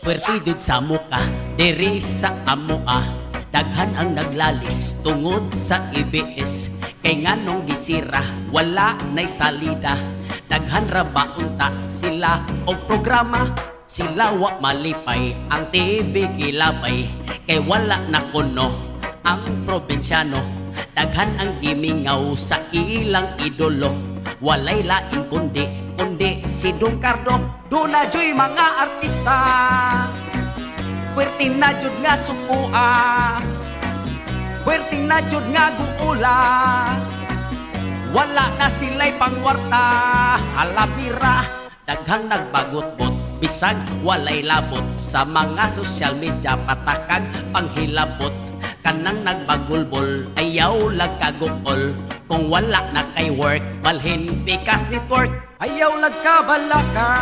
Pwerte jud sa muka, diri sa amoa. Daghan ang naglalis tungod sa EBS. Kay nganong gisira, wala na'y salida. Daghan ra baunta sila og programa. Sila wa malipay, ang TV gilabay. Kay wala na kuno ang probinsyano. Daghan ang gimingaw sa ilang idolo. Walay lain kundi si Don Cardo. Duna joy mga artista, pwerte na jud nga sukua, pwerte na jud nga guula. Wala na sila'y pangwarta, halabira. Daghang nagbagot-bot, bisag walay labot. Sa mga social media patakag panghilabot. Kanang nagbagulbol, ayaw lagkagukol. Kung wala na kay work, balhin Pikas Network. Ayaw lagkabalaka,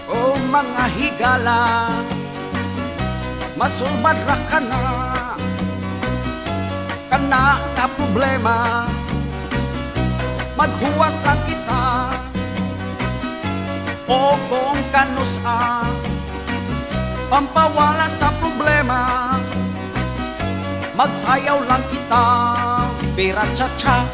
o mga higala. Masulbad ra ka na, kana ka problema. Maghuwat lang kita, o kung kanusa, pampawala sa problema. Magsayaw lang kita, pira cha-cha.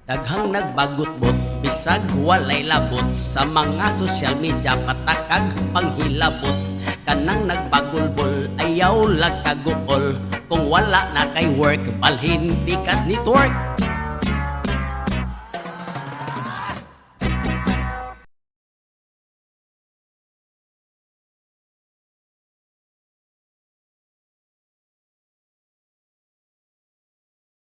Daghang nagbagot-bot, bisag walay labot. Sa mga social media patakag panghilabot. Kanang nagbagulbol, ayaw lagkagukol. Kung wala na kay work, balhin Pikas Network.